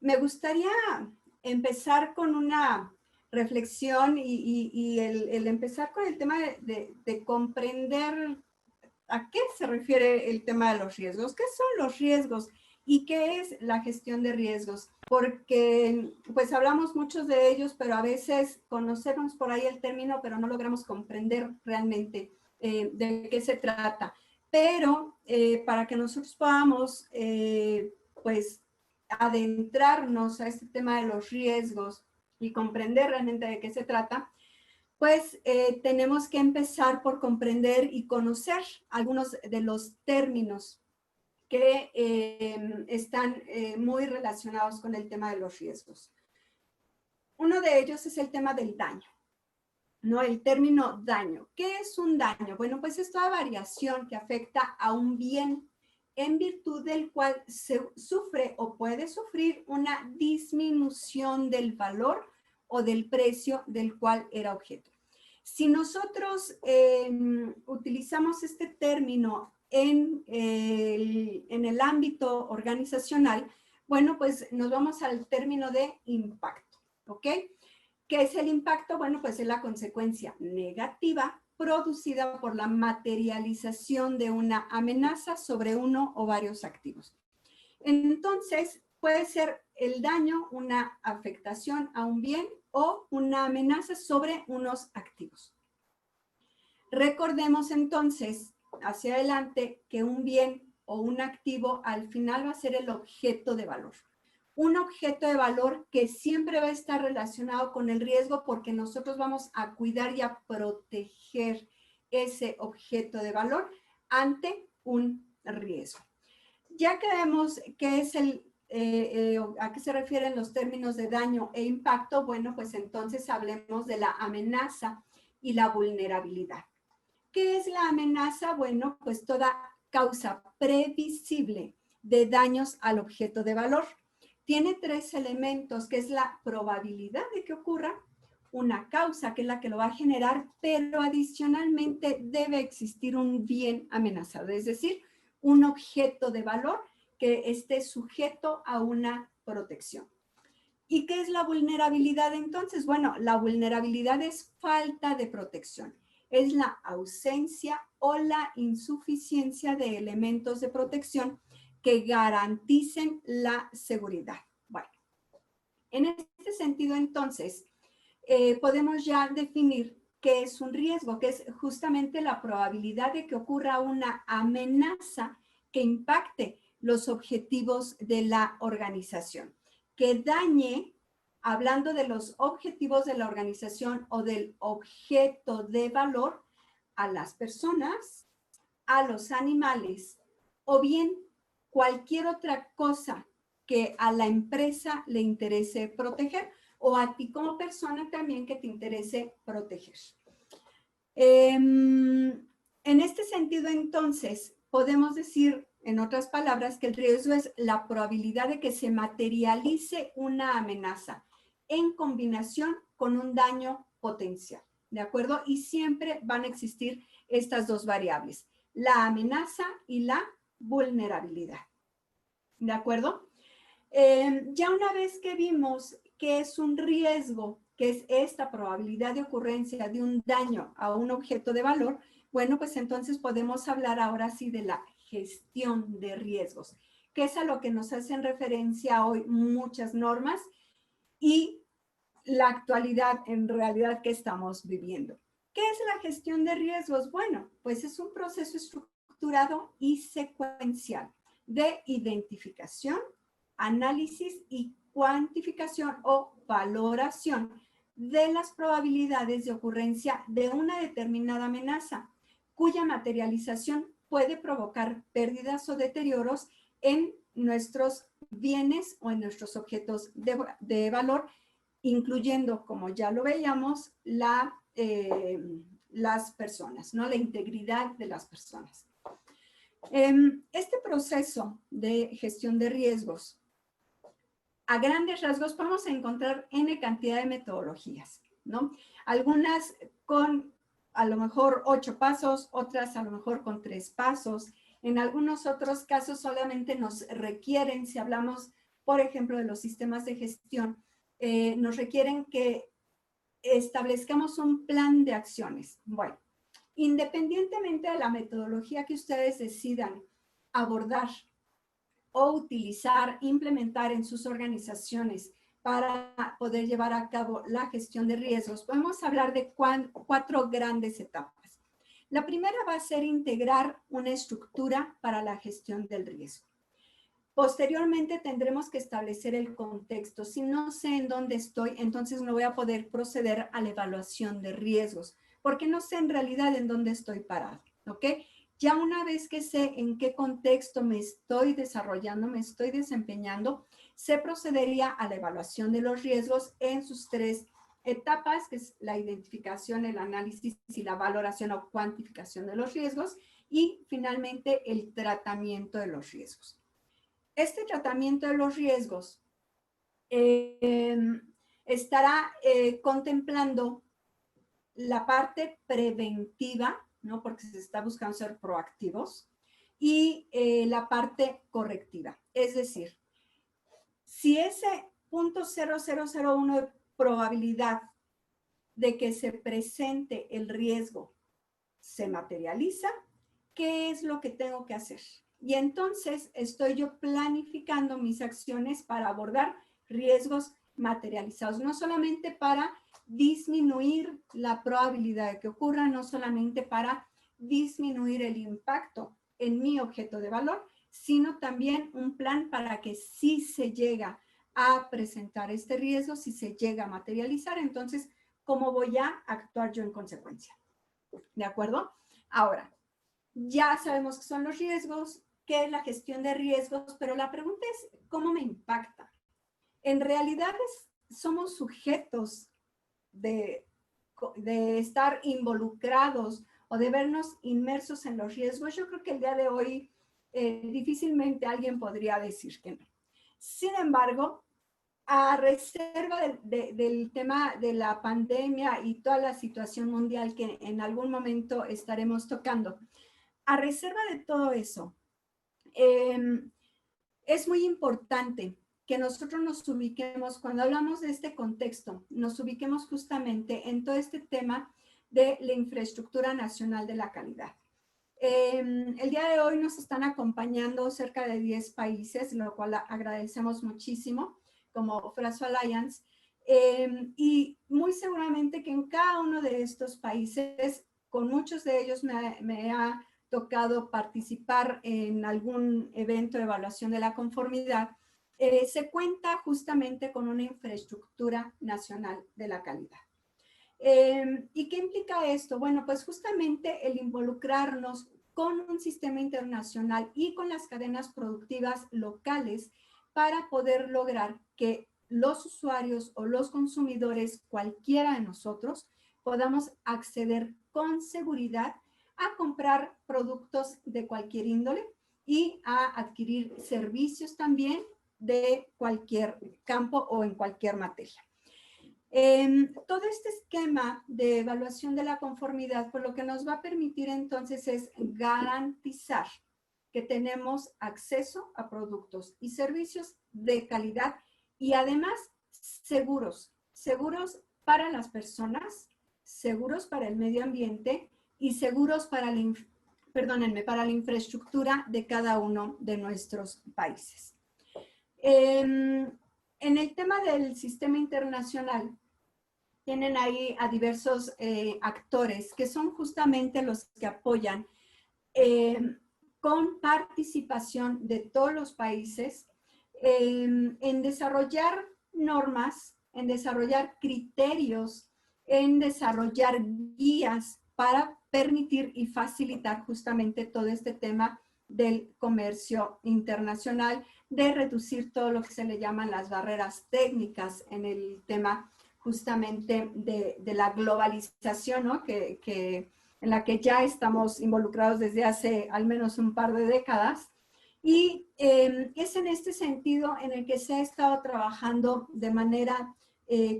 me gustaría empezar con una reflexión y el empezar con el tema de comprender a qué se refiere el tema de los riesgos, qué son los riesgos y qué es la gestión de riesgos, porque pues hablamos muchos de ellos, pero a veces conocemos por ahí el término, pero no logramos comprender realmente de qué se trata. Pero para que nosotros podamos pues adentrarnos a este tema de los riesgos y comprender realmente de qué se trata, pues tenemos que empezar por comprender y conocer algunos de los términos que están muy relacionados con el tema de los riesgos. Uno de ellos es el tema del daño, ¿no? El término daño. ¿Qué es un daño? Bueno, pues es toda variación que afecta a un bien en virtud del cual se sufre o puede sufrir una disminución del valor o del precio del cual era objeto. Si nosotros utilizamos este término en el ámbito organizacional, bueno, pues nos vamos al término de impacto, ¿ok? ¿Qué es el impacto? Bueno, pues es la consecuencia negativa producida por la materialización de una amenaza sobre uno o varios activos. Entonces, puede ser el daño, una afectación a un bien o una amenaza sobre unos activos. Recordemos entonces, hacia adelante, que un bien o un activo al final va a ser el objeto de valor. Un objeto de valor que siempre va a estar relacionado con el riesgo porque nosotros vamos a cuidar y a proteger ese objeto de valor ante un riesgo. Ya que vemos qué es a qué se refieren los términos de daño e impacto, bueno, pues entonces hablemos de la amenaza y la vulnerabilidad. ¿Qué es la amenaza? Bueno, pues toda causa previsible de daños al objeto de valor. Tiene tres elementos, que es la probabilidad de que ocurra, una causa, que es la que lo va a generar, pero adicionalmente debe existir un bien amenazado, es decir, un objeto de valor que esté sujeto a una protección. ¿Y qué es la vulnerabilidad entonces? Bueno, la vulnerabilidad es falta de protección. Es la ausencia o la insuficiencia de elementos de protección que garanticen la seguridad. Bueno, en este sentido entonces, podemos ya definir qué es un riesgo, que es justamente la probabilidad de que ocurra una amenaza que impacte los objetivos de la organización, que dañe, hablando de los objetivos de la organización o del objeto de valor, a las personas, a los animales o bien cualquier otra cosa que a la empresa le interese proteger o a ti como persona también que te interese proteger. En este sentido, entonces, podemos decir, en otras palabras, que el riesgo es la probabilidad de que se materialice una amenaza en combinación con un daño potencial, ¿de acuerdo? Y siempre van a existir estas dos variables, la amenaza y la vulnerabilidad, ¿de acuerdo? Ya una vez que vimos que es un riesgo, que es esta probabilidad de ocurrencia de un daño a un objeto de valor, bueno, pues entonces podemos hablar ahora sí de la gestión de riesgos, que es a lo que nos hacen referencia hoy muchas normas y la actualidad en realidad que estamos viviendo. ¿Qué es la gestión de riesgos? Bueno, pues es un proceso estructurado y secuencial de identificación, análisis y cuantificación o valoración de las probabilidades de ocurrencia de una determinada amenaza, cuya materialización puede provocar pérdidas o deterioros en nuestros bienes o en nuestros objetos de valor, incluyendo, como ya lo veíamos, las personas, ¿no? La integridad de las personas. Este proceso de gestión de riesgos, a grandes rasgos, podemos encontrar N cantidad de metodologías, ¿no? Algunas con a lo mejor 8 pasos, otras a lo mejor con 3 pasos. En algunos otros casos solamente nos requieren, si hablamos por ejemplo, de los sistemas de gestión, nos requieren que establezcamos un plan de acciones. Bueno, independientemente de la metodología que ustedes decidan abordar o utilizar, implementar en sus organizaciones para poder llevar a cabo la gestión de riesgos, podemos hablar de 4 grandes etapas. La primera va a ser integrar una estructura para la gestión del riesgo. Posteriormente tendremos que establecer el contexto. Si no sé en dónde estoy, entonces no voy a poder proceder a la evaluación de riesgos, porque no sé en realidad en dónde estoy parado, ¿ok? Ya una vez que sé en qué contexto me estoy desarrollando, me estoy desempeñando, se procedería a la evaluación de los riesgos en sus 3 etapas, que es la identificación, el análisis y la valoración o cuantificación de los riesgos, y finalmente el tratamiento de los riesgos. Este tratamiento de los riesgos estará contemplando la parte preventiva, ¿no? Porque se está buscando ser proactivos, y la parte correctiva. Es decir, si ese 0.0001 de probabilidad de que se presente el riesgo se materializa, ¿qué es lo que tengo que hacer? Y entonces estoy yo planificando mis acciones para abordar riesgos materializados, no solamente para disminuir la probabilidad de que ocurra, no solamente para disminuir el impacto en mi objeto de valor, sino también un plan para que si se llega a presentar este riesgo, si se llega a materializar, entonces, ¿cómo voy a actuar yo en consecuencia? ¿De acuerdo? Ahora, ya sabemos qué son los riesgos, qué es la gestión de riesgos, pero la pregunta es, ¿cómo me impacta? En realidad somos sujetos de estar involucrados o de vernos inmersos en los riesgos. Yo creo que el día de hoy difícilmente alguien podría decir que no. Sin embargo, a reserva del tema de la pandemia y toda la situación mundial que en algún momento estaremos tocando, a reserva de todo eso, es muy importante que nosotros nos ubiquemos, cuando hablamos de este contexto, nos ubiquemos justamente en todo este tema de la infraestructura nacional de la calidad. El día de hoy nos están acompañando cerca de 10 países, lo cual agradecemos muchísimo, como FRASO Alliance, y muy seguramente que en cada uno de estos países, con muchos de ellos me ha tocado participar en algún evento de evaluación de la conformidad, se cuenta justamente con una infraestructura nacional de la calidad. ¿Y qué implica esto? Bueno, pues justamente el involucrarnos con un sistema internacional y con las cadenas productivas locales para poder lograr que los usuarios o los consumidores, cualquiera de nosotros, podamos acceder con seguridad a comprar productos de cualquier índole y a adquirir servicios también de cualquier campo o en cualquier materia. Todo este esquema de evaluación de la conformidad, por lo que nos va a permitir entonces es garantizar que tenemos acceso a productos y servicios de calidad y además seguros, seguros para las personas, seguros para el medio ambiente y seguros para para la infraestructura de cada uno de nuestros países. En el tema del sistema internacional, tienen ahí a diversos actores que son justamente los que apoyan con participación de todos los países en desarrollar normas, en desarrollar criterios, en desarrollar guías para permitir y facilitar justamente todo este tema del comercio internacional, de reducir todo lo que se le llaman las barreras técnicas en el tema justamente de la globalización, ¿no? En la que ya estamos involucrados desde hace al menos un par de décadas. Y es en este sentido en el que se ha estado trabajando de manera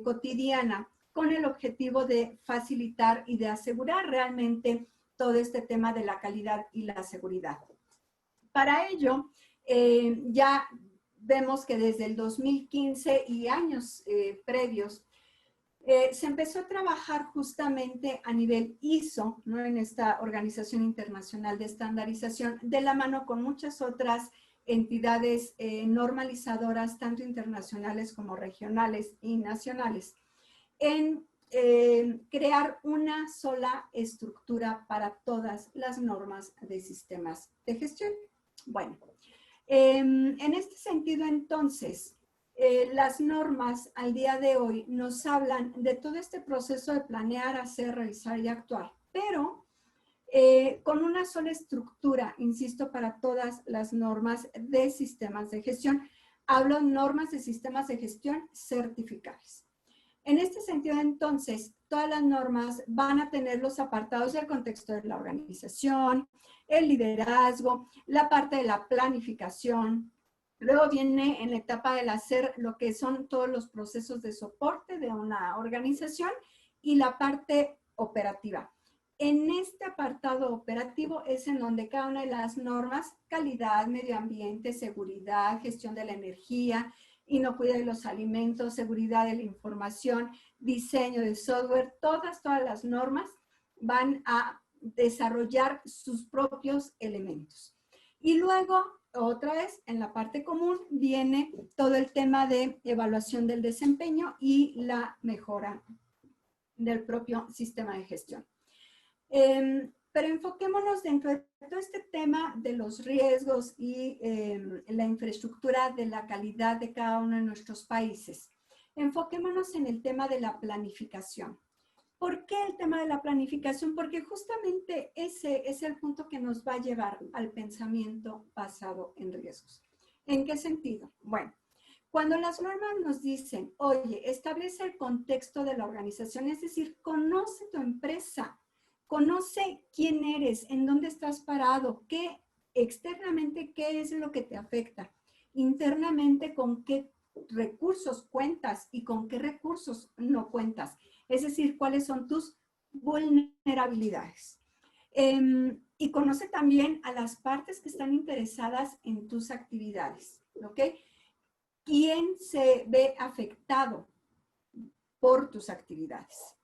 cotidiana con el objetivo de facilitar y de asegurar realmente todo este tema de la calidad y la seguridad. Para ello, ya vemos que desde el 2015 y años previos, se empezó a trabajar justamente a nivel ISO, ¿no? En esta Organización Internacional de Estandarización, de la mano con muchas otras entidades normalizadoras, tanto internacionales como regionales y nacionales, en crear una sola estructura para todas las normas de sistemas de gestión. Bueno, en este sentido, entonces, las normas al día de hoy nos hablan de todo este proceso de planear, hacer, realizar y actuar, pero con una sola estructura, insisto, para todas las normas de sistemas de gestión. Hablo de normas de sistemas de gestión certificables. En este sentido, entonces, todas las normas van a tener los apartados del contexto de la organización, el liderazgo, la parte de la planificación. Luego viene en la etapa del hacer lo que son todos los procesos de soporte de una organización y la parte operativa. En este apartado operativo es en donde cada una de las normas, calidad, medio ambiente, seguridad, gestión de la energía, inocuidad de los alimentos, seguridad de la información, diseño de software, todas las normas van a desarrollar sus propios elementos. Y luego, otra vez, en la parte común, viene todo el tema de evaluación del desempeño y la mejora del propio sistema de gestión. Pero enfoquémonos dentro de todo este tema de los riesgos y la infraestructura de la calidad de cada uno de nuestros países. Enfoquémonos en el tema de la planificación. ¿Por qué el tema de la planificación? Porque justamente ese es el punto que nos va a llevar al pensamiento basado en riesgos. ¿En qué sentido? Bueno, cuando las normas nos dicen, oye, establece el contexto de la organización, es decir, conoce tu empresa, conoce quién eres, en dónde estás parado, qué externamente, qué es lo que te afecta, internamente, con qué recursos cuentas y con qué recursos no cuentas. Es decir, cuáles son tus vulnerabilidades. Y conoce también a las partes que están interesadas en tus actividades, ¿ok? ¿Quién se ve afectado por tus actividades?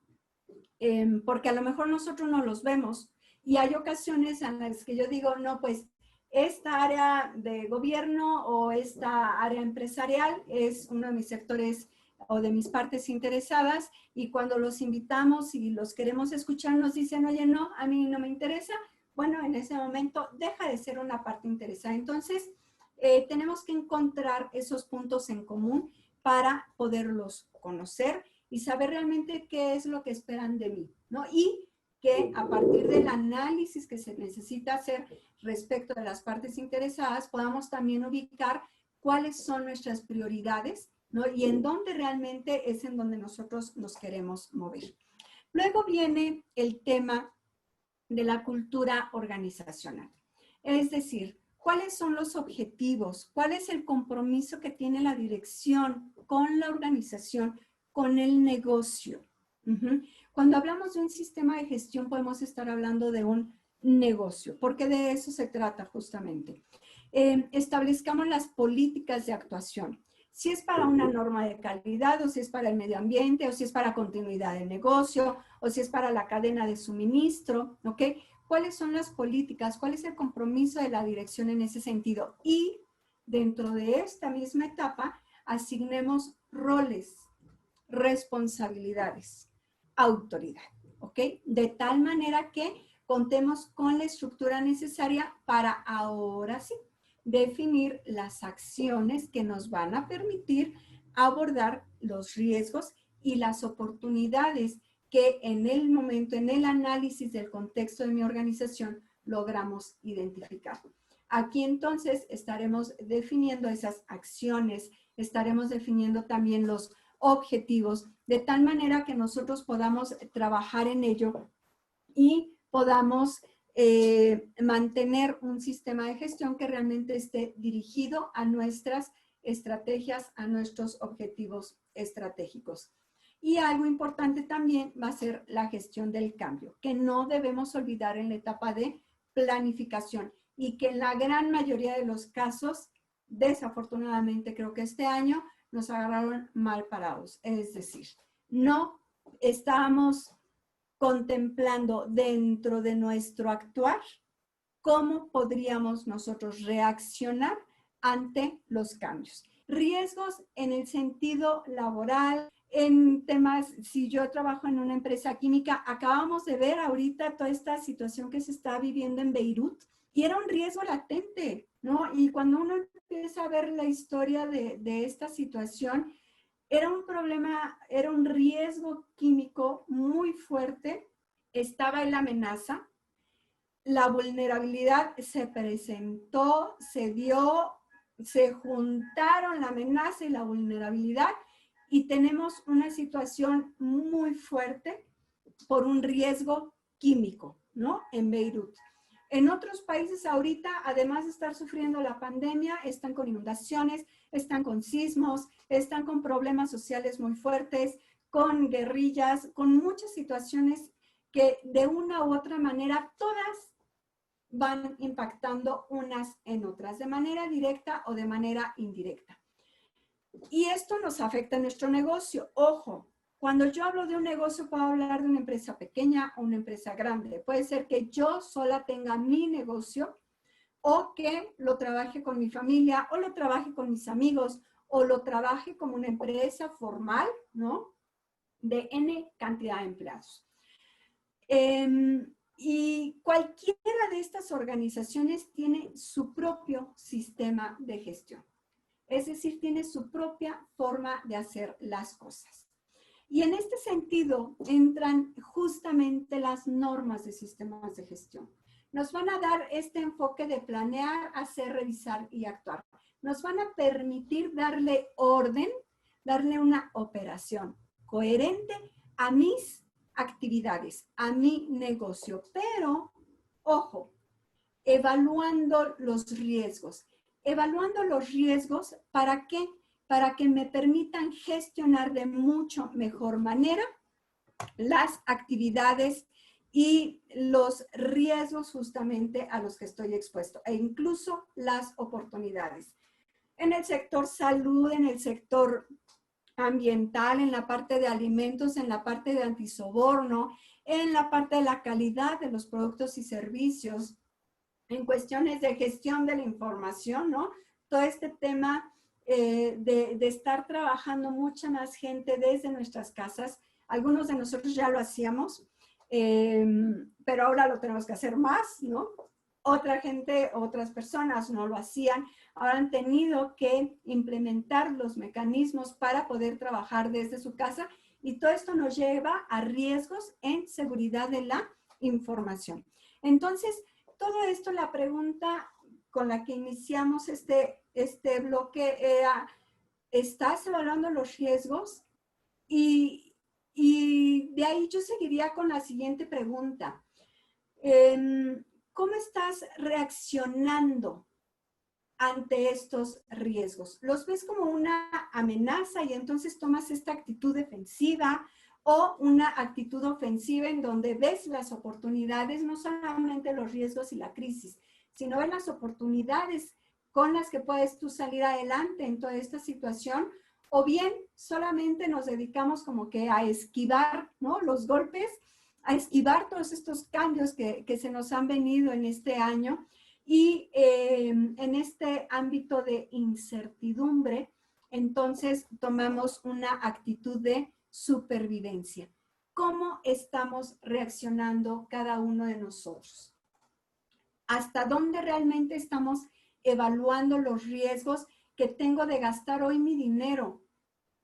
Porque a lo mejor nosotros no los vemos y hay ocasiones en las que yo digo, no, pues esta área de gobierno o esta área empresarial es uno de mis sectores o de mis partes interesadas y cuando los invitamos y los queremos escuchar nos dicen, oye, no, a mí no me interesa. Bueno, en ese momento deja de ser una parte interesada. Entonces, tenemos que encontrar esos puntos en común para poderlos conocer y saber realmente qué es lo que esperan de mí, ¿no? Y que a partir del análisis que se necesita hacer respecto de las partes interesadas, podamos también ubicar cuáles son nuestras prioridades, ¿no? Y en dónde realmente es en donde nosotros nos queremos mover. Luego viene el tema de la cultura organizacional. Es decir, ¿cuáles son los objetivos? ¿Cuál es el compromiso que tiene la dirección con la organización, con el negocio? Cuando hablamos de un sistema de gestión, podemos estar hablando de un negocio, porque de eso se trata justamente. Establezcamos las políticas de actuación. Si es para una norma de calidad, o si es para el medio ambiente, o si es para continuidad del negocio, o si es para la cadena de suministro, ¿ok? ¿Cuáles son las políticas? ¿Cuál es el compromiso de la dirección en ese sentido? Y dentro de esta misma etapa, asignemos roles, responsabilidades, autoridad, ¿ok? De tal manera que contemos con la estructura necesaria para ahora sí definir las acciones que nos van a permitir abordar los riesgos y las oportunidades que en el momento, en el análisis del contexto de mi organización, logramos identificar. Aquí entonces estaremos definiendo esas acciones, estaremos definiendo también los objetivos, de tal manera que nosotros podamos trabajar en ello y podamos mantener un sistema de gestión que realmente esté dirigido a nuestras estrategias, a nuestros objetivos estratégicos. Y algo importante también va a ser la gestión del cambio, que no debemos olvidar en la etapa de planificación y que en la gran mayoría de los casos desafortunadamente creo que este año nos agarraron mal parados. Es decir, no estábamos contemplando dentro de nuestro actuar cómo podríamos nosotros reaccionar ante los cambios. Riesgos en el sentido laboral, en temas, si yo trabajo en una empresa química, acabamos de ver ahorita toda esta situación que se está viviendo en Beirut y era un riesgo latente, ¿no? Y cuando uno empieza a ver la historia de esta situación, era un problema, era un riesgo químico muy fuerte, estaba en la amenaza, la vulnerabilidad se presentó, se dio, se juntaron la amenaza y la vulnerabilidad y tenemos una situación muy fuerte por un riesgo químico, ¿no? En Beirut. En otros países ahorita, además de estar sufriendo la pandemia, están con inundaciones, están con sismos, están con problemas sociales muy fuertes, con guerrillas, con muchas situaciones que de una u otra manera todas van impactando unas en otras, de manera directa o de manera indirecta. Y esto nos afecta a nuestro negocio. Ojo, cuando yo hablo de un negocio, puedo hablar de una empresa pequeña o una empresa grande. Puede ser que yo sola tenga mi negocio o que lo trabaje con mi familia o lo trabaje con mis amigos o lo trabaje como una empresa formal, ¿no? De N cantidad de empleados. Y cualquiera de estas organizaciones tiene su propio sistema de gestión. Es decir, tiene su propia forma de hacer las cosas. Y en este sentido entran justamente las normas de sistemas de gestión. Nos van a dar este enfoque de planear, hacer, revisar y actuar. Nos van a permitir darle orden, darle una operación coherente a mis actividades, a mi negocio. Pero, ojo, evaluando los riesgos. Evaluando los riesgos, ¿para qué? Para que me permitan gestionar de mucho mejor manera las actividades y los riesgos justamente a los que estoy expuesto e incluso las oportunidades. En el sector salud, en el sector ambiental, en la parte de alimentos, en la parte de antisoborno, en la parte de la calidad de los productos y servicios, en cuestiones de gestión de la información, ¿no? Todo este tema de estar trabajando mucha más gente desde nuestras casas. Algunos de nosotros ya lo hacíamos, pero ahora lo tenemos que hacer más, ¿no? Otra gente, otras personas no lo hacían. Ahora han tenido que implementar los mecanismos para poder trabajar desde su casa y todo esto nos lleva a riesgos en seguridad de la información. Entonces, todo esto, la pregunta con la que iniciamos este bloque era, ¿estás evaluando los riesgos? Y de ahí yo seguiría con la siguiente pregunta. ¿Cómo estás reaccionando ante estos riesgos? ¿Los ves como una amenaza y entonces tomas esta actitud defensiva o una actitud ofensiva en donde ves las oportunidades, no solamente los riesgos y la crisis, sino ves las oportunidades con las que puedes tú salir adelante en toda esta situación? O bien solamente nos dedicamos como que a esquivar, ¿no?, los golpes, a esquivar todos estos cambios que se nos han venido en este año y en este ámbito de incertidumbre, entonces tomamos una actitud de supervivencia. ¿Cómo estamos reaccionando cada uno de nosotros? ¿Hasta dónde realmente estamos evaluando los riesgos que tengo de gastar hoy mi dinero?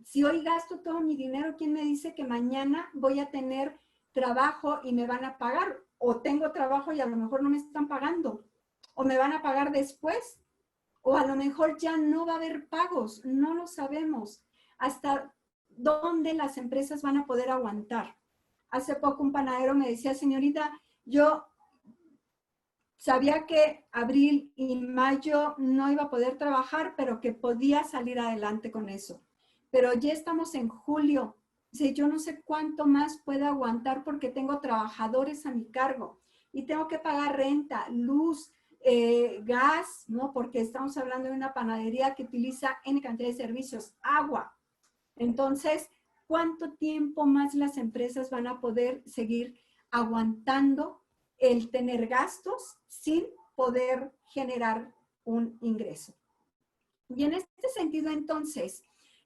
Si hoy gasto todo mi dinero, ¿quién me dice que mañana voy a tener trabajo y me van a pagar? O tengo trabajo y a lo mejor no me están pagando. O me van a pagar después. O a lo mejor ya no va a haber pagos. No lo sabemos. Hasta dónde las empresas van a poder aguantar. Hace poco un panadero me decía, señorita, yo sabía que abril y mayo no iba a poder trabajar, pero que podía salir adelante con eso. Pero ya estamos en julio. Dice, yo no sé cuánto más puedo aguantar porque tengo trabajadores a mi cargo y tengo que pagar renta, luz, gas, ¿no? Porque estamos hablando de una panadería que utiliza N cantidad de servicios, agua. Entonces, ¿cuánto tiempo más las empresas van a poder seguir aguantando el tener gastos sin poder generar un ingreso? Y en este sentido, entonces,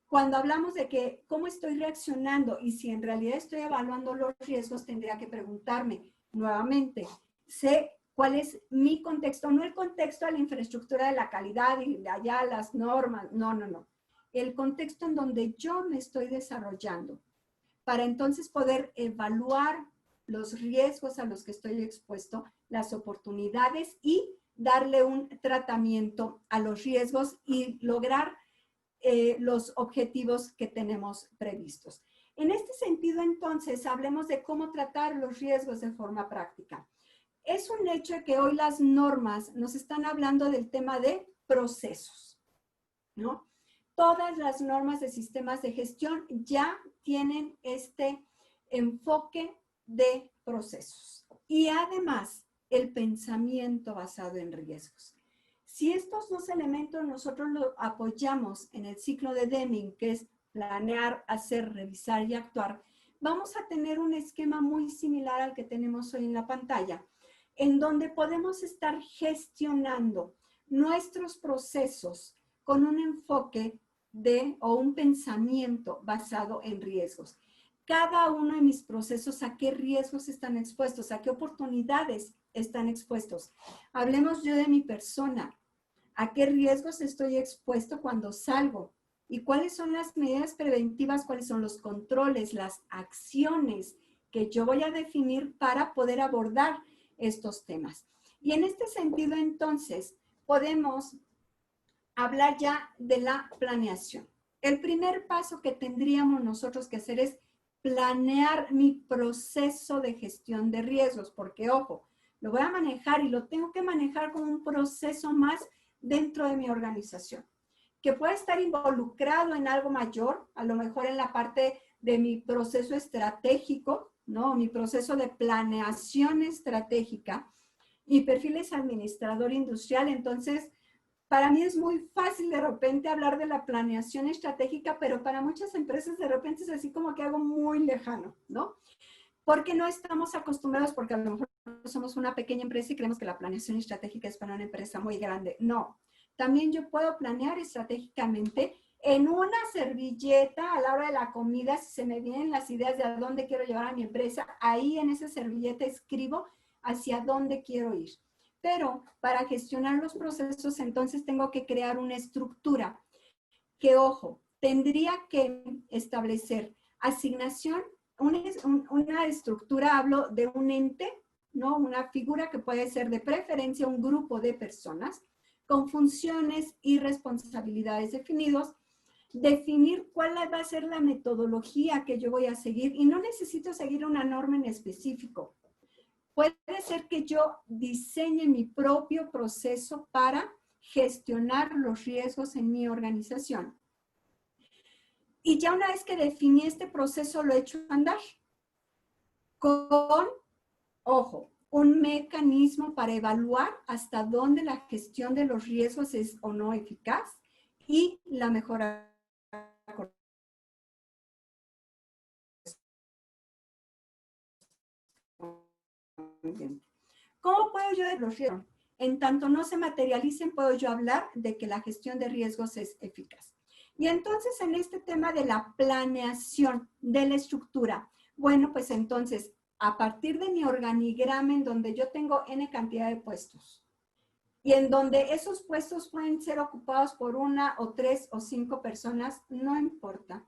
cuando hablamos de que cómo estoy reaccionando y si en realidad estoy evaluando los riesgos, tendría que preguntarme nuevamente, sé cuál es mi contexto, no el contexto de la infraestructura de la calidad y de allá las normas, no. El contexto en donde yo me estoy desarrollando, para entonces poder evaluar los riesgos a los que estoy expuesto, las oportunidades y darle un tratamiento a los riesgos y lograr los objetivos que tenemos previstos. En este sentido, entonces, hablemos de cómo tratar los riesgos de forma práctica. Es un hecho que hoy las normas nos están hablando del tema de procesos, ¿no? Todas las normas de sistemas de gestión ya tienen este enfoque de procesos. Y además, el pensamiento basado en riesgos. Si estos dos elementos nosotros los apoyamos en el ciclo de Deming, que es planear, hacer, revisar y actuar, vamos a tener un esquema muy similar al que tenemos hoy en la pantalla, en donde podemos estar gestionando nuestros procesos con un enfoque o un pensamiento basado en riesgos. Cada uno de mis procesos, ¿a qué riesgos están expuestos? ¿A qué oportunidades están expuestos? Hablemos yo de mi persona. ¿A qué riesgos estoy expuesto cuando salgo? ¿Y cuáles son las medidas preventivas? ¿Cuáles son los controles, las acciones que yo voy a definir para poder abordar estos temas? Y en este sentido, entonces, podemos hablar ya de la planeación. El primer paso que tendríamos nosotros que hacer es planear mi proceso de gestión de riesgos, porque ojo, lo voy a manejar y lo tengo que manejar como un proceso más dentro de mi organización, que puede estar involucrado en algo mayor, a lo mejor en la parte de mi proceso estratégico, ¿no? Mi proceso de planeación estratégica. Mi perfil es administrador industrial, entonces para mí es muy fácil de repente hablar de la planeación estratégica, pero para muchas empresas de repente es así como que algo muy lejano, ¿no? Porque no estamos acostumbrados, porque a lo mejor somos una pequeña empresa y creemos que la planeación estratégica es para una empresa muy grande. No, también yo puedo planear estratégicamente en una servilleta a la hora de la comida, si se me vienen las ideas de a dónde quiero llevar a mi empresa, ahí en esa servilleta escribo hacia dónde quiero ir. Pero para gestionar los procesos, entonces tengo que crear una estructura que, ojo, tendría que establecer asignación, una estructura, hablo de un ente, ¿no? Una figura que puede ser de preferencia un grupo de personas con funciones y responsabilidades definidos, definir cuál va a ser la metodología que yo voy a seguir y no necesito seguir una norma en específico. Puede ser que yo diseñe mi propio proceso para gestionar los riesgos en mi organización. Y ya una vez que definí este proceso, lo he hecho andar con, ojo, un mecanismo para evaluar hasta dónde la gestión de los riesgos es o no eficaz y la mejora. ¿Cómo puedo yo de los riesgos? En tanto no se materialicen, puedo yo hablar de que la gestión de riesgos es eficaz. Y entonces en este tema de la planeación de la estructura, bueno, pues entonces a partir de mi organigrama en donde yo tengo N cantidad de puestos y en donde esos puestos pueden ser ocupados por 1 o 3 o 5 personas, no importa.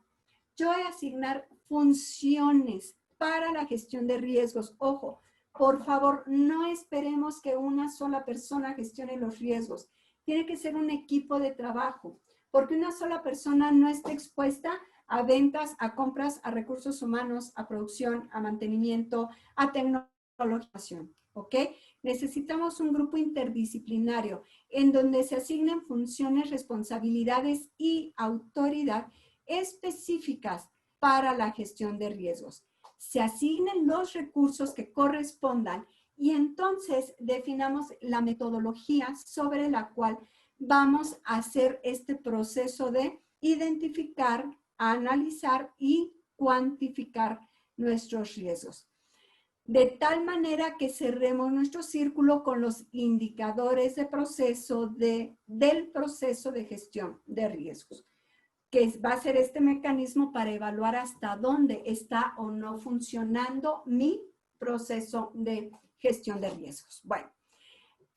Yo voy a asignar funciones para la gestión de riesgos. Ojo, por favor, no esperemos que una sola persona gestione los riesgos. Tiene que ser un equipo de trabajo, porque una sola persona no está expuesta a ventas, a compras, a recursos humanos, a producción, a mantenimiento, a tecnología, ¿ok? Necesitamos un grupo interdisciplinario en donde se asignen funciones, responsabilidades y autoridad específicas para la gestión de riesgos. Se asignen los recursos que correspondan y entonces definamos la metodología sobre la cual vamos a hacer este proceso de identificar, analizar y cuantificar nuestros riesgos. De tal manera que cerremos nuestro círculo con los indicadores de proceso del proceso de gestión de riesgos, que va a ser este mecanismo para evaluar hasta dónde está o no funcionando mi proceso de gestión de riesgos. Bueno,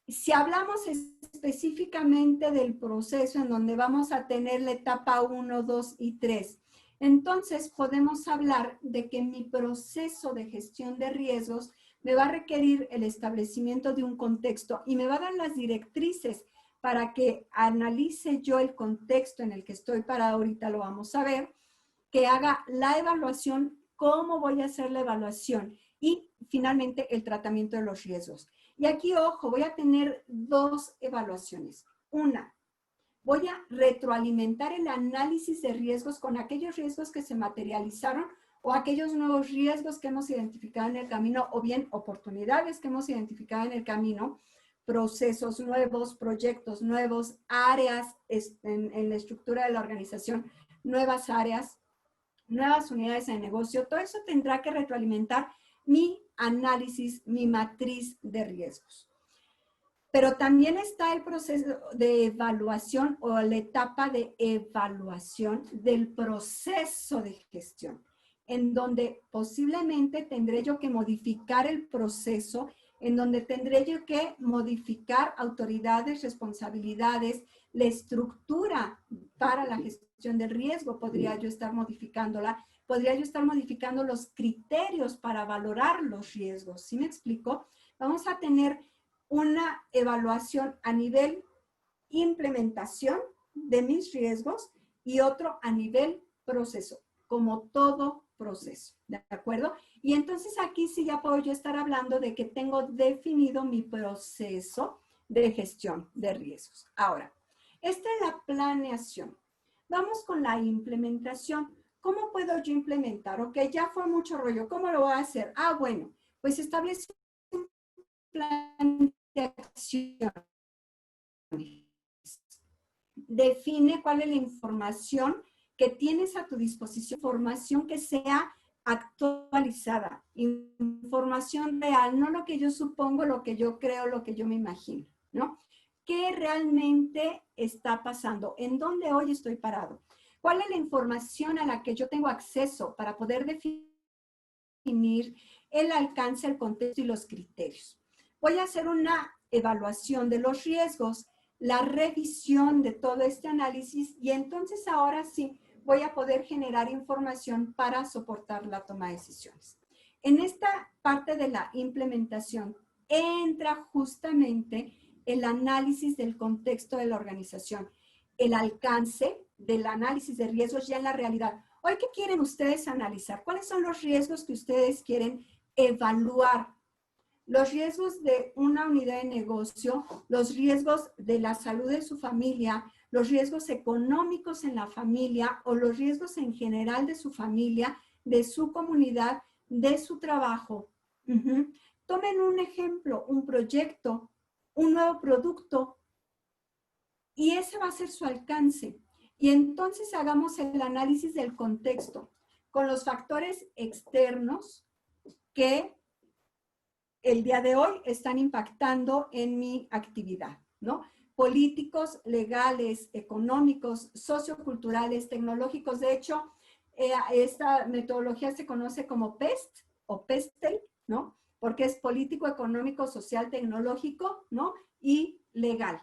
si hablamos específicamente del proceso en donde vamos a tener la etapa 1, 2 y 3, entonces podemos hablar de que mi proceso de gestión de riesgos me va a requerir el establecimiento de un contexto y me va a dar las directrices para que analice yo el contexto en el que estoy parado, ahorita lo vamos a ver, que haga la evaluación, cómo voy a hacer la evaluación y finalmente el tratamiento de los riesgos. Y aquí, ojo, voy a tener dos evaluaciones. Una, voy a retroalimentar el análisis de riesgos con aquellos riesgos que se materializaron o aquellos nuevos riesgos que hemos identificado en el camino o bien oportunidades que hemos identificado en el camino, procesos nuevos, proyectos nuevos, áreas en la estructura de la organización, nuevas áreas, nuevas unidades de negocio. Todo eso tendrá que retroalimentar mi análisis, mi matriz de riesgos. Pero también está el proceso de evaluación o la etapa de evaluación del proceso de gestión, en donde posiblemente tendré yo que modificar el proceso, en donde tendré yo que modificar autoridades, responsabilidades, la estructura para la gestión del riesgo, podría yo estar modificándola, podría yo estar modificando los criterios para valorar los riesgos. ¿Sí me explico? Vamos a tener una evaluación a nivel implementación de mis riesgos y otro a nivel proceso, como todo proceso, ¿de acuerdo? Y entonces aquí sí ya puedo yo estar hablando de que tengo definido mi proceso de gestión de riesgos. Ahora, esta es la planeación. Vamos con la implementación. ¿Cómo puedo yo implementar? Ok, ya fue mucho rollo. ¿Cómo lo voy a hacer? Ah, bueno, pues establece un plan de acción. Define cuál es la información que tienes a tu disposición, información que sea actualizada, información real, no lo que yo supongo, lo que yo creo, lo que yo me imagino, ¿no? ¿Qué realmente está pasando? ¿En dónde hoy estoy parado? ¿Cuál es la información a la que yo tengo acceso para poder definir el alcance, el contexto y los criterios? Voy a hacer una evaluación de los riesgos, la revisión de todo este análisis y entonces ahora sí voy a poder generar información para soportar la toma de decisiones. En esta parte de la implementación entra justamente el análisis del contexto de la organización, el alcance del análisis de riesgos ya en la realidad. Hoy, ¿qué quieren ustedes analizar? ¿Cuáles son los riesgos que ustedes quieren evaluar? Los riesgos de una unidad de negocio, los riesgos de la salud de su familia, los riesgos económicos en la familia o los riesgos en general de su familia, de su comunidad, de su trabajo. Tomen un ejemplo, un proyecto, un nuevo producto y ese va a ser su alcance. Y entonces hagamos el análisis del contexto con los factores externos que el día de hoy están impactando en mi actividad, ¿no? Políticos, legales, económicos, socioculturales, tecnológicos. De hecho, esta metodología se conoce como PEST o PESTEL, ¿no? Porque es político, económico, social, tecnológico, ¿no? Y legal.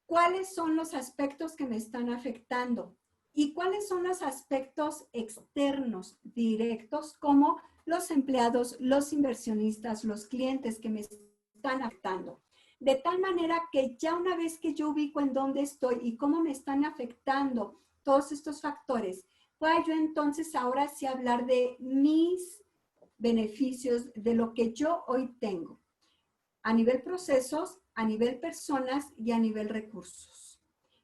¿Cuáles son los aspectos que me están afectando? ¿Y cuáles son los aspectos externos, directos, como los empleados, los inversionistas, los clientes que me están afectando? De tal manera que ya una vez que yo ubico en dónde estoy y cómo me están afectando todos estos factores, pueda yo entonces ahora sí hablar de mis beneficios, de lo que yo hoy tengo, a nivel procesos, a nivel personas y a nivel recursos.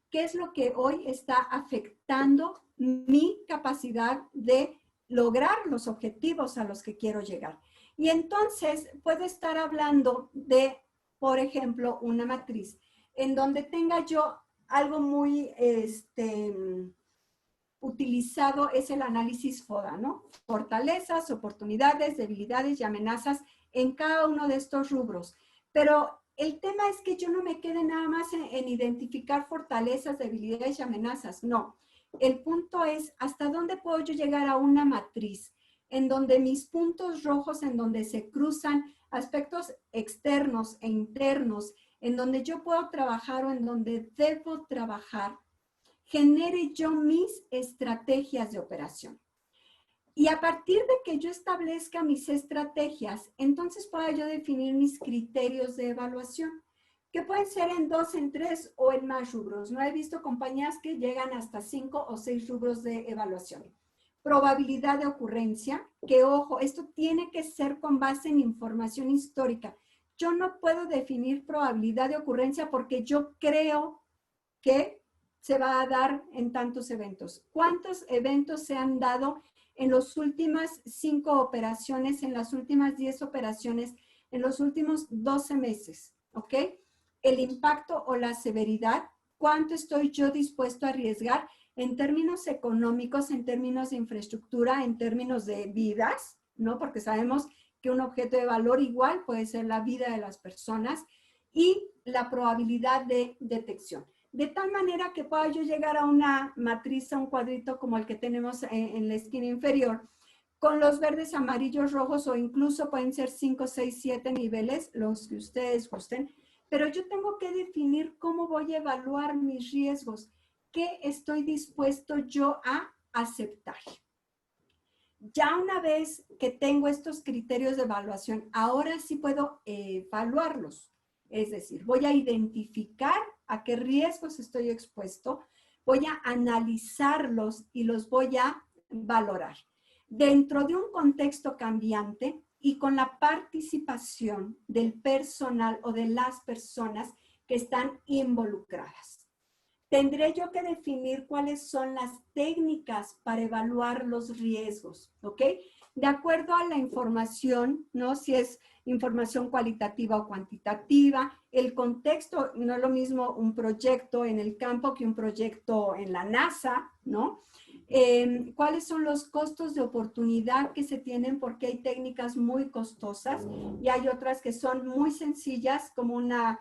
¿Qué es lo que hoy está afectando mi capacidad de lograr los objetivos a los que quiero llegar? Y entonces puedo estar hablando de, por ejemplo, una matriz en donde tenga yo algo muy utilizado, es el análisis FODA, ¿no? Fortalezas, oportunidades, debilidades y amenazas en cada uno de estos rubros. Pero el tema es que yo no me quede nada más en identificar fortalezas, debilidades y amenazas, no. El punto es hasta dónde puedo yo llegar a una matriz en donde mis puntos rojos, en donde se cruzan aspectos externos e internos, en donde yo puedo trabajar o en donde debo trabajar, genere yo mis estrategias de operación. Y a partir de que yo establezca mis estrategias, entonces pueda yo definir mis criterios de evaluación, que pueden ser en 2, en 3 o en más rubros. No he visto compañías que llegan hasta 5 o 6 rubros de evaluación. Probabilidad de ocurrencia, que ojo, esto tiene que ser con base en información histórica. Yo no puedo definir probabilidad de ocurrencia porque yo creo que se va a dar en tantos eventos. ¿Cuántos eventos se han dado en las últimas 5 operaciones, en las últimas 10 operaciones, en los últimos 12 meses? ¿Ok? El impacto o la severidad, ¿cuánto estoy yo dispuesto a arriesgar en términos económicos, en términos de infraestructura, en términos de vidas, ¿no? Porque sabemos que un objeto de valor igual puede ser la vida de las personas y la probabilidad de detección. De tal manera que pueda yo llegar a una matriz, a un cuadrito como el que tenemos en la esquina inferior, con los verdes, amarillos, rojos o incluso pueden ser 5, 6, 7 niveles, los que ustedes gusten, pero yo tengo que definir cómo voy a evaluar mis riesgos, qué estoy dispuesto yo a aceptar. Ya una vez que tengo estos criterios de evaluación, ahora sí puedo evaluarlos. Es decir, voy a identificar a qué riesgos estoy expuesto, voy a analizarlos y los voy a valorar. Dentro de un contexto cambiante y con la participación del personal o de las personas que están involucradas. Tendré yo que definir cuáles son las técnicas para evaluar los riesgos, ¿ok? De acuerdo a la información, ¿no? Si es información cualitativa o cuantitativa, el contexto, no es lo mismo un proyecto en el campo que un proyecto en la NASA, ¿no? ¿Cuáles son los costos de oportunidad que se tienen? Porque hay técnicas muy costosas y hay otras que son muy sencillas, como una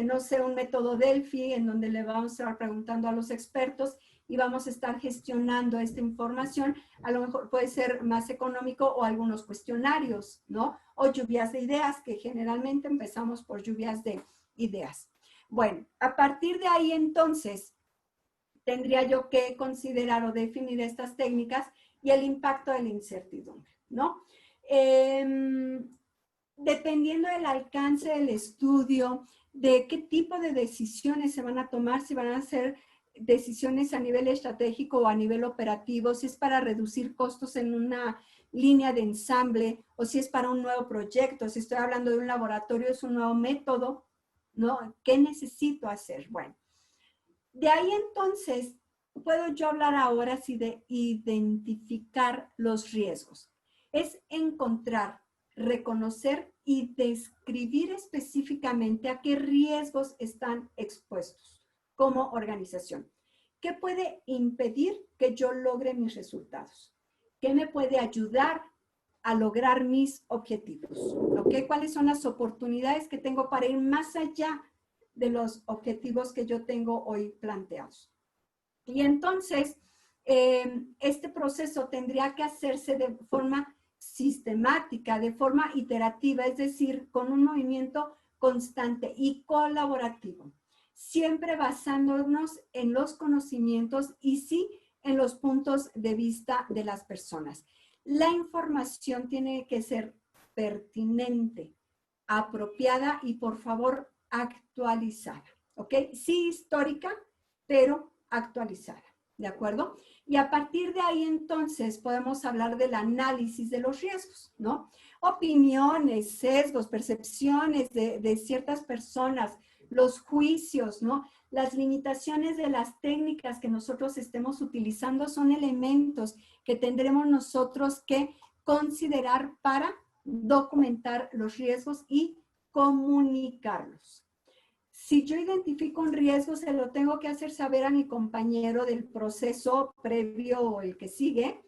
no sé, un método Delphi en donde le vamos a estar preguntando a los expertos y vamos a estar gestionando esta información. A lo mejor puede ser más económico o algunos cuestionarios, ¿no? O lluvias de ideas, que generalmente empezamos por lluvias de ideas. Bueno, a partir de ahí entonces tendría yo que considerar o definir estas técnicas y el impacto de la incertidumbre, ¿no? Dependiendo del alcance del estudio, de qué tipo de decisiones se van a tomar, si van a ser decisiones a nivel estratégico o a nivel operativo, si es para reducir costos en una línea de ensamble o si es para un nuevo proyecto, si estoy hablando de un laboratorio, es un nuevo método, ¿no? ¿Qué necesito hacer? Bueno, de ahí entonces puedo yo hablar ahora sí de identificar los riesgos. Es encontrar, reconocer y describir específicamente a qué riesgos están expuestos como organización. ¿Qué puede impedir que yo logre mis resultados? ¿Qué me puede ayudar a lograr mis objetivos? ¿Okay? ¿Cuáles son las oportunidades que tengo para ir más allá de los objetivos que yo tengo hoy planteados? Y entonces, este proceso tendría que hacerse de forma sistemática, de forma iterativa, es decir, con un movimiento constante y colaborativo, siempre basándonos en los conocimientos y sí en los puntos de vista de las personas. La información tiene que ser pertinente, apropiada y, por favor, actualizada, ¿ok? Sí histórica, pero actualizada, ¿de acuerdo? Y a partir de ahí, entonces, podemos hablar del análisis de los riesgos, ¿no? Opiniones, sesgos, percepciones de ciertas personas, los juicios, ¿no? Las limitaciones de las técnicas que nosotros estemos utilizando son elementos que tendremos nosotros que considerar para documentar los riesgos y comunicarlos. Si yo identifico un riesgo, se lo tengo que hacer saber a mi compañero del proceso previo o el que sigue,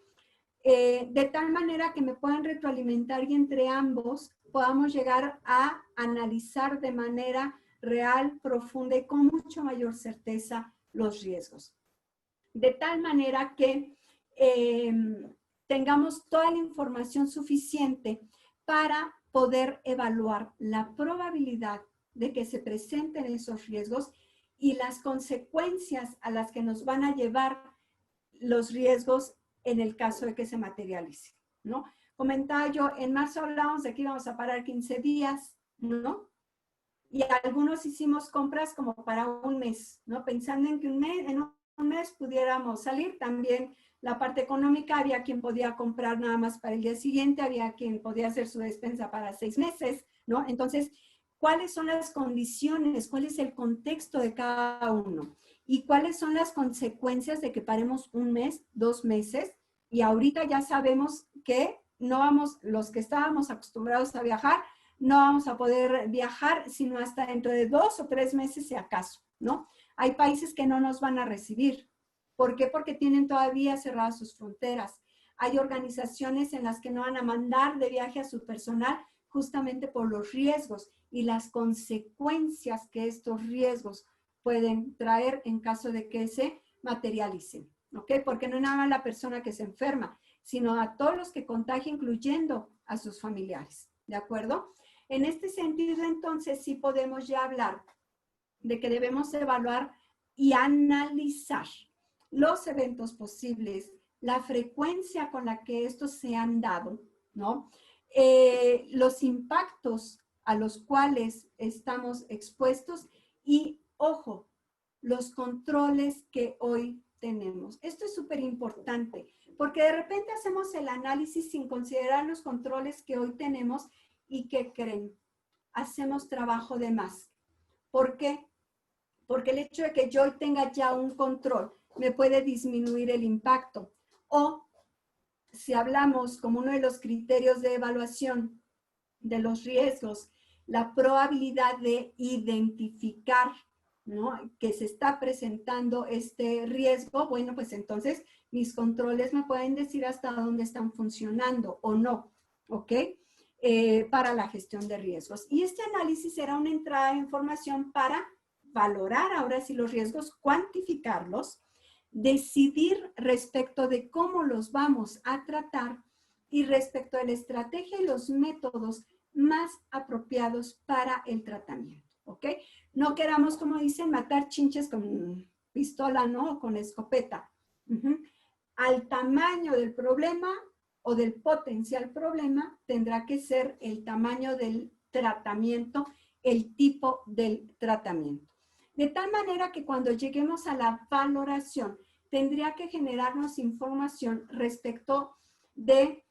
de tal manera que me puedan retroalimentar y entre ambos podamos llegar a analizar de manera real, profunda y con mucho mayor certeza los riesgos. De tal manera que tengamos toda la información suficiente para poder evaluar la probabilidad de que se presenten esos riesgos y las consecuencias a las que nos van a llevar los riesgos en el caso de que se materialice, ¿no? Comentaba yo, en marzo hablábamos de que íbamos a parar 15 días, ¿no? Y algunos hicimos compras como para un mes, ¿no? Pensando en que en un mes pudiéramos salir. También la parte económica, había quien podía comprar nada más para el día siguiente, había quien podía hacer su despensa para 6 meses, ¿no? Entonces, ¿cuáles son las condiciones? ¿Cuál es el contexto de cada uno? ¿Y cuáles son las consecuencias de que paremos un mes, 2 meses? Y ahorita ya sabemos que no vamos, los que estábamos acostumbrados a viajar, no vamos a poder viajar sino hasta dentro de 2 o 3 meses si acaso, ¿no? Hay países que no nos van a recibir. ¿Por qué? Porque tienen todavía cerradas sus fronteras. Hay organizaciones en las que no van a mandar de viaje a su personal justamente por los riesgos y las consecuencias que estos riesgos pueden traer en caso de que se materialicen, ¿ok? Porque no es nada más la persona que se enferma, sino a todos los que contagia, incluyendo a sus familiares, ¿de acuerdo? En este sentido, entonces, sí podemos ya hablar de que debemos evaluar y analizar los eventos posibles, la frecuencia con la que estos se han dado, ¿no? Los impactos a los cuales estamos expuestos y, ojo, los controles que hoy tenemos. Esto es súper importante porque de repente hacemos el análisis sin considerar los controles que hoy tenemos y que creen, hacemos trabajo de más. ¿Por qué? Porque el hecho de que yo hoy tenga ya un control me puede disminuir el impacto. O si hablamos como uno de los criterios de evaluación de los riesgos, la probabilidad de identificar, ¿no?, que se está presentando este riesgo, bueno, pues entonces mis controles me pueden decir hasta dónde están funcionando o no, ¿ok? Para la gestión de riesgos. Y este análisis será una entrada de información para valorar ahora sí los riesgos, cuantificarlos, decidir respecto de cómo los vamos a tratar y respecto a la estrategia y los métodos más apropiados para el tratamiento, ¿ok? No queramos, como dicen, matar chinches con pistola, ¿no? O con escopeta. Al tamaño del problema o del potencial problema tendrá que ser el tamaño del tratamiento, el tipo del tratamiento. De tal manera que cuando lleguemos a la valoración, tendría que generarnos información respecto de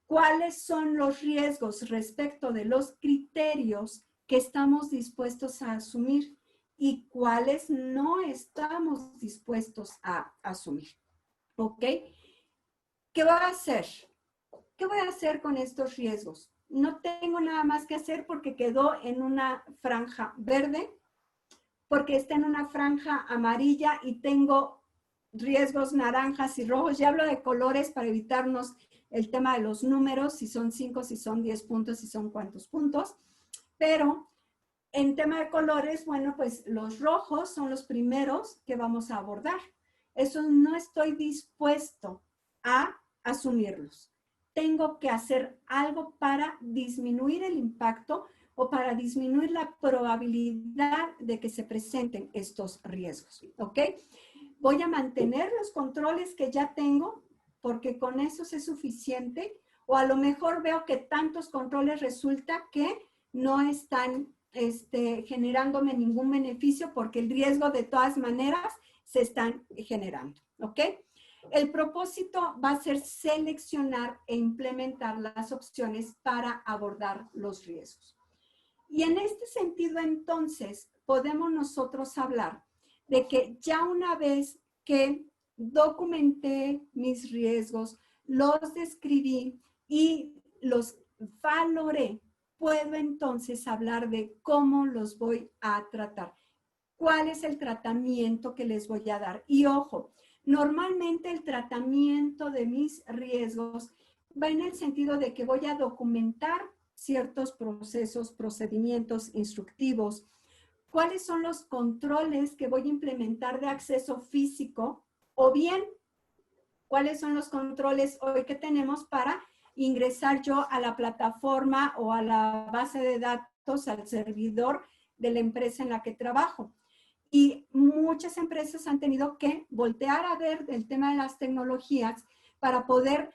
cuáles son los riesgos respecto de los criterios que estamos dispuestos a asumir y cuáles no estamos dispuestos a asumir. ¿Ok? ¿Qué voy a hacer? ¿Qué voy a hacer con estos riesgos? No tengo nada más que hacer porque quedó en una franja verde, porque está en una franja amarilla y tengo riesgos naranjas y rojos. Ya hablo de colores para evitarnos el tema de los números, si son 5, si son 10 puntos, si son cuántos puntos. Pero en tema de colores, bueno, pues los rojos son los primeros que vamos a abordar. Eso no estoy dispuesto a asumirlos. Tengo que hacer algo para disminuir el impacto o para disminuir la probabilidad de que se presenten estos riesgos, ¿ok? Voy a mantener los controles que ya tengo porque con eso es suficiente, o a lo mejor veo que tantos controles resulta que no están generándome ningún beneficio porque el riesgo de todas maneras se están generando, ¿ok? El propósito va a ser seleccionar e implementar las opciones para abordar los riesgos. Y en este sentido, entonces, podemos nosotros hablar de que ya una vez que documenté mis riesgos, los describí y los valoré, puedo entonces hablar de cómo los voy a tratar. ¿Cuál es el tratamiento que les voy a dar? Y ojo, normalmente el tratamiento de mis riesgos va en el sentido de que voy a documentar ciertos procesos, procedimientos instructivos. ¿Cuáles son los controles que voy a implementar de acceso físico? O bien, ¿cuáles son los controles hoy que tenemos para ingresar yo a la plataforma o a la base de datos, al servidor de la empresa en la que trabajo? Y muchas empresas han tenido que voltear a ver el tema de las tecnologías para poder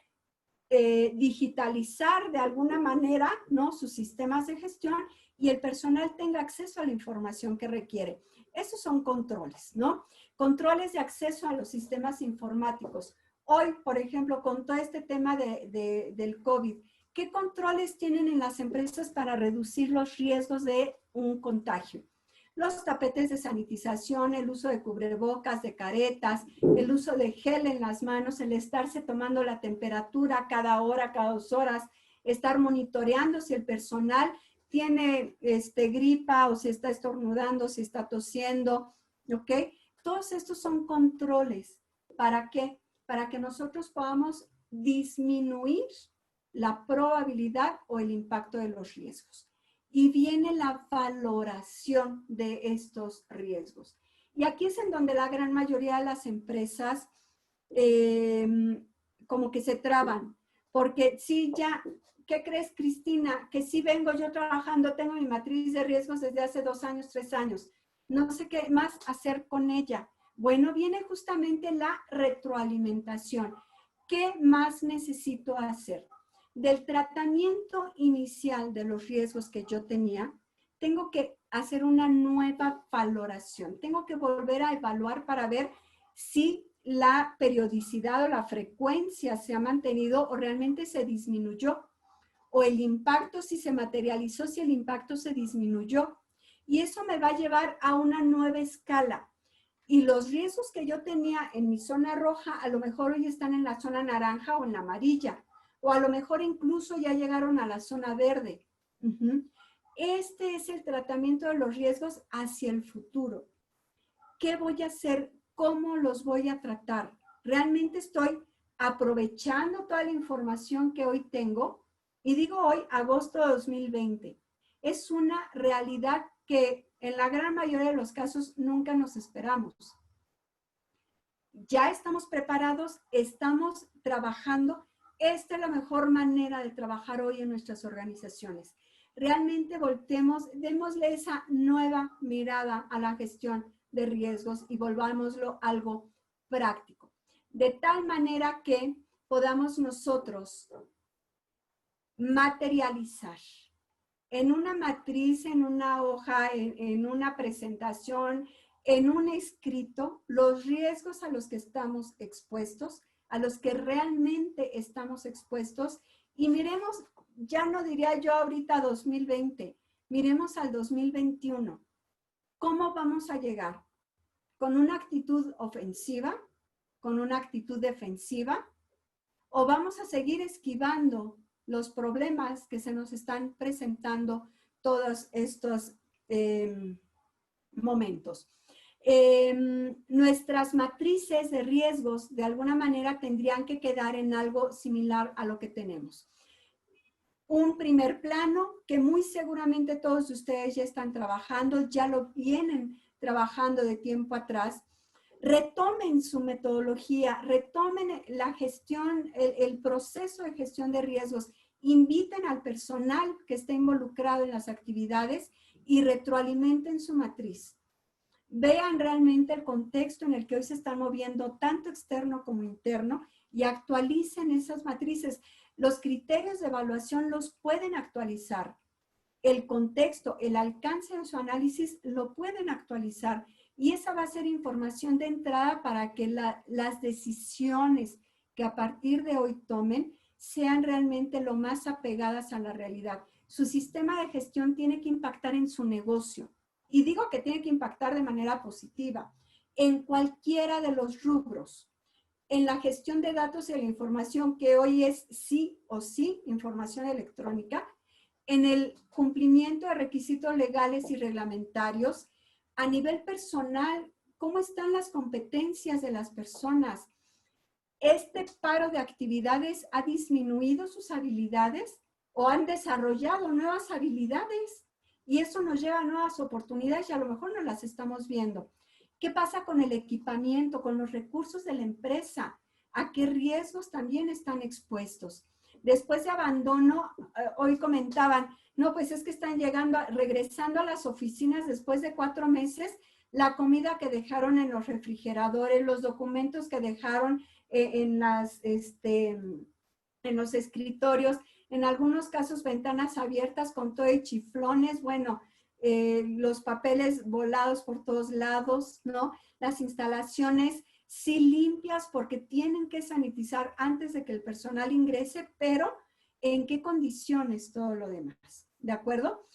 digitalizar de alguna manera, ¿no?, sus sistemas de gestión y el personal tenga acceso a la información que requiere. Esos son controles, ¿no? Controles de acceso a los sistemas informáticos. Hoy, por ejemplo, con todo este tema del COVID, ¿qué controles tienen en las empresas para reducir los riesgos de un contagio? Los tapetes de sanitización, el uso de cubrebocas, de caretas, el uso de gel en las manos, el estarse tomando la temperatura cada hora, cada 2 horas, estar monitoreando si el personal tiene gripa o si está estornudando, si está tosiendo, ¿ok? Todos estos son controles. ¿Para qué? Para que nosotros podamos disminuir la probabilidad o el impacto de los riesgos. Y viene la valoración de estos riesgos. Y aquí es en donde la gran mayoría de las empresas como que se traban. Porque sí, ya, ¿qué crees, Cristina? Que sí vengo yo trabajando, tengo mi matriz de riesgos desde hace 2 años, 3 años. No sé qué más hacer con ella. Bueno, viene justamente la retroalimentación. ¿Qué más necesito hacer? Del tratamiento inicial de los riesgos que yo tenía, tengo que hacer una nueva valoración. Tengo que volver a evaluar para ver si la periodicidad o la frecuencia se ha mantenido o realmente se disminuyó, o el impacto si se materializó, si el impacto se disminuyó. Y eso me va a llevar a una nueva escala. Y los riesgos que yo tenía en mi zona roja, a lo mejor hoy están en la zona naranja o en la amarilla, o a lo mejor incluso ya llegaron a la zona verde. Este es el tratamiento de los riesgos hacia el futuro. ¿Qué voy a hacer? ¿Cómo los voy a tratar? ¿Realmente estoy aprovechando toda la información que hoy tengo? Y digo hoy, agosto de 2020. Es una realidad que en la gran mayoría de los casos nunca nos esperamos. Ya estamos preparados, estamos trabajando. Esta es la mejor manera de trabajar hoy en nuestras organizaciones. Realmente voltemos, démosle esa nueva mirada a la gestión de riesgos y volvámoslo algo práctico. De tal manera que podamos nosotros materializar en una matriz, en una hoja, en una presentación, en un escrito, los riesgos a los que estamos expuestos, a los que realmente estamos expuestos, y miremos, ya no diría yo ahorita 2020, miremos al 2021. ¿Cómo vamos a llegar? ¿Con una actitud ofensiva? ¿Con una actitud defensiva? ¿O vamos a seguir esquivando los problemas que se nos están presentando todos estos momentos? Nuestras matrices de riesgos de alguna manera tendrían que quedar en algo similar a lo que tenemos. Un primer plano que muy seguramente todos ustedes ya están trabajando, ya lo vienen trabajando de tiempo atrás. Retomen su metodología, retomen la gestión, el proceso de gestión de riesgos, inviten al personal que esté involucrado en las actividades y retroalimenten su matriz. Vean realmente el contexto en el que hoy se están moviendo, tanto externo como interno, y actualicen esas matrices. Los criterios de evaluación los pueden actualizar. El contexto, el alcance de su análisis lo pueden actualizar. Y esa va a ser información de entrada para que las decisiones que a partir de hoy tomen sean realmente lo más apegadas a la realidad. Su sistema de gestión tiene que impactar en su negocio. Y digo que tiene que impactar de manera positiva en cualquiera de los rubros. en la gestión de datos y la información, que hoy es sí o sí información electrónica, en el cumplimiento de requisitos legales y reglamentarios, a nivel personal, cómo están las competencias de las personas. ¿Este paro de actividades ha disminuido sus habilidades o han desarrollado nuevas habilidades? Y eso nos lleva a nuevas oportunidades y a lo mejor no las estamos viendo. ¿Qué pasa con el equipamiento, con los recursos de la empresa? ¿A qué riesgos también están expuestos? Después de abandono, hoy comentaban, no, pues es que están regresando a las oficinas después de 4 meses, la comida que dejaron en los refrigeradores, los documentos que dejaron en los escritorios, en algunos casos ventanas abiertas con todo y chiflones, bueno, los papeles volados por todos lados, ¿no? Las instalaciones sí limpias porque tienen que sanitizar antes de que el personal ingrese, pero ¿en qué condiciones todo lo demás? ¿De acuerdo?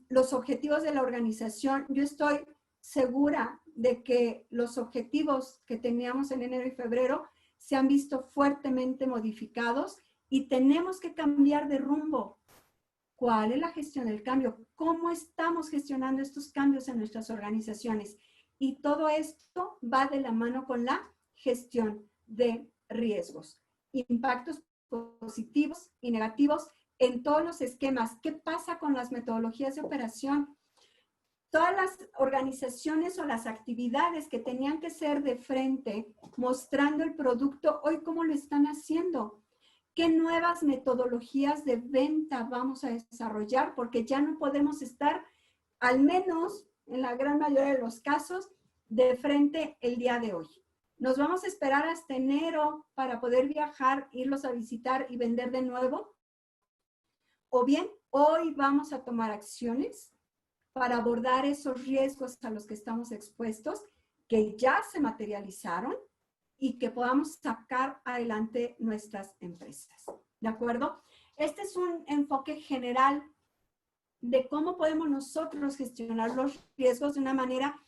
Los objetivos de la organización, yo estoy segura de que los objetivos que teníamos en enero y febrero se han visto fuertemente modificados y tenemos que cambiar de rumbo. ¿Cuál es la gestión del cambio? ¿Cómo estamos gestionando estos cambios en nuestras organizaciones? Y todo esto va de la mano con la gestión de riesgos, impactos positivos y negativos en todos los esquemas. ¿Qué pasa con las metodologías de operación? Todas las organizaciones o las actividades que tenían que ser de frente, mostrando el producto, hoy cómo lo están haciendo. ¿Qué nuevas metodologías de venta vamos a desarrollar? Porque ya no podemos estar, al menos en la gran mayoría de los casos, de frente el día de hoy. ¿Nos vamos a esperar hasta enero para poder viajar, irlos a visitar y vender de nuevo? O bien, hoy vamos a tomar acciones para abordar esos riesgos a los que estamos expuestos, que ya se materializaron y que podamos sacar adelante nuestras empresas. ¿De acuerdo? Este es un enfoque general de cómo podemos nosotros gestionar los riesgos de una manera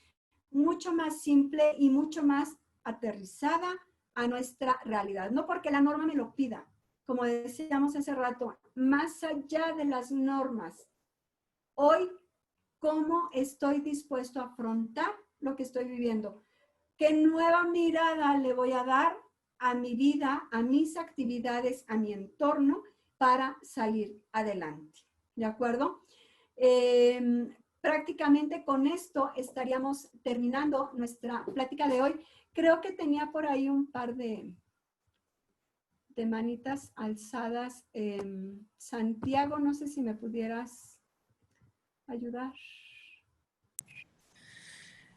mucho más simple y mucho más aterrizada a nuestra realidad. No porque la norma me lo pida, como decíamos hace rato, más allá de las normas. Hoy, ¿cómo estoy dispuesto a afrontar lo que estoy viviendo? ¿Qué nueva mirada le voy a dar a mi vida, a mis actividades, a mi entorno para salir adelante? ¿De acuerdo? Prácticamente con esto estaríamos terminando nuestra plática de hoy. Creo que tenía por ahí un par de manitas alzadas. Santiago, no sé si me pudieras ayudar.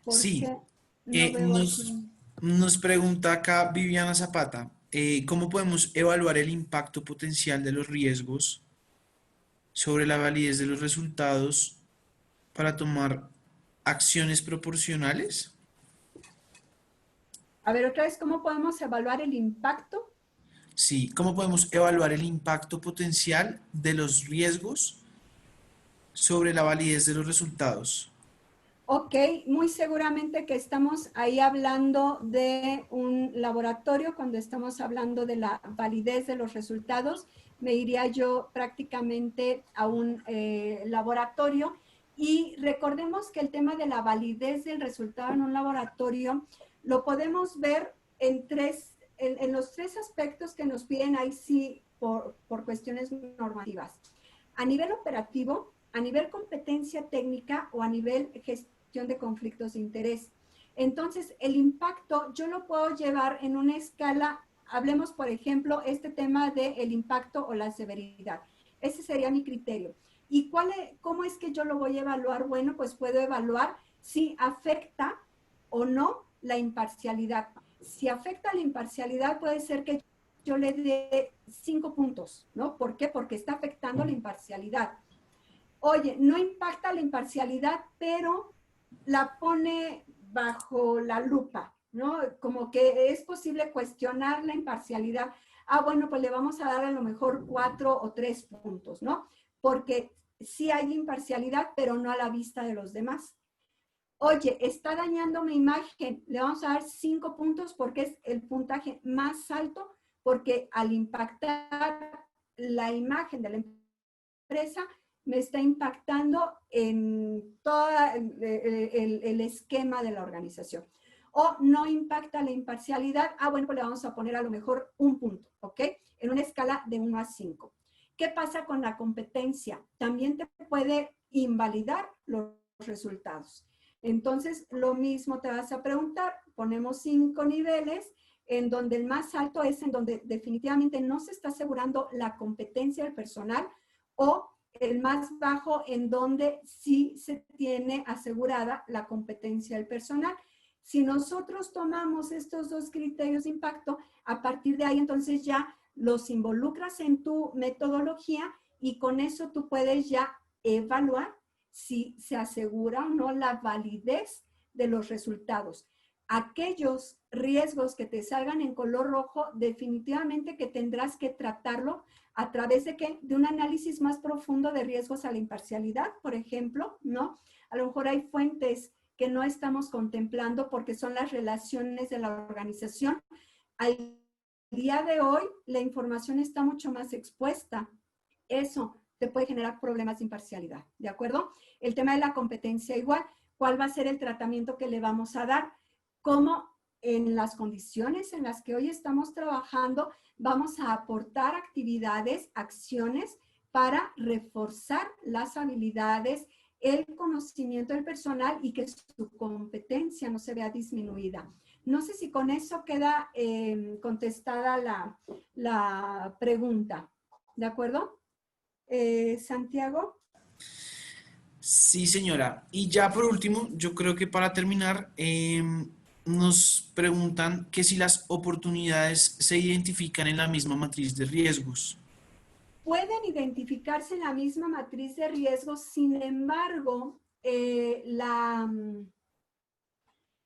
Sí, no veo nos pregunta acá Viviana Zapata, ¿cómo podemos evaluar el impacto potencial de los riesgos sobre la validez de los resultados para tomar acciones proporcionales? A ver, otra vez, ¿cómo podemos evaluar el impacto? Sí, ¿cómo podemos evaluar el impacto potencial de los riesgos sobre la validez de los resultados? Ok, muy seguramente que estamos ahí hablando de un laboratorio, cuando estamos hablando de la validez de los resultados, me iría yo prácticamente a un laboratorio y recordemos que el tema de la validez del resultado en un laboratorio lo podemos ver en los 3 aspectos que nos piden ahí sí por cuestiones normativas. A nivel operativo, a nivel competencia técnica o a nivel gestión de conflictos de interés. Entonces, el impacto yo lo puedo llevar en una escala, hablemos por ejemplo, este tema del impacto o la severidad. Ese sería mi criterio. ¿Y cómo es que yo lo voy a evaluar? Bueno, pues puedo evaluar si afecta o no la imparcialidad. Si afecta la imparcialidad, puede ser que yo le dé 5 puntos, ¿no? ¿Por qué? Porque está afectando la imparcialidad. Oye, no impacta la imparcialidad, pero la pone bajo la lupa, ¿no? Como que es posible cuestionar la imparcialidad. Ah, bueno, pues le vamos a dar a lo mejor 4 o 3 puntos, ¿no? Porque sí hay imparcialidad, pero no a la vista de los demás. Oye, está dañando mi imagen, le vamos a dar 5 puntos porque es el puntaje más alto, porque al impactar la imagen de la empresa, me está impactando en todo el esquema de la organización. O no impacta la imparcialidad, bueno, pues le vamos a poner a lo mejor un punto, ¿ok? En una escala de 1 a 5. ¿Qué pasa con la competencia? También te puede invalidar los resultados. Entonces, lo mismo te vas a preguntar, ponemos 5 niveles, en donde el más alto es en donde definitivamente no se está asegurando la competencia del personal, o el más bajo en donde sí se tiene asegurada la competencia del personal. Si nosotros tomamos estos dos criterios de impacto, a partir de ahí entonces ya los involucras en tu metodología y con eso tú puedes ya evaluar si se asegura o no la validez de los resultados. Aquellos riesgos que te salgan en color rojo, definitivamente que tendrás que tratarlo a través de ¿qué? De un análisis más profundo de riesgos a la imparcialidad, por ejemplo, ¿no? A lo mejor hay fuentes que no estamos contemplando porque son las relaciones de la organización. Al día de hoy, la información está mucho más expuesta. Eso te puede generar problemas de imparcialidad, ¿de acuerdo? El tema de la competencia igual, ¿cuál va a ser el tratamiento que le vamos a dar? ¿Cómo en las condiciones en las que hoy estamos trabajando vamos a aportar actividades, acciones para reforzar las habilidades, el conocimiento del personal y que su competencia no se vea disminuida? No sé si con eso queda contestada la pregunta, ¿de acuerdo? Santiago. Sí, señora. Y ya por último, yo creo que para terminar, nos preguntan que si las oportunidades se identifican en la misma matriz de riesgos. Pueden identificarse en la misma matriz de riesgos, sin embargo,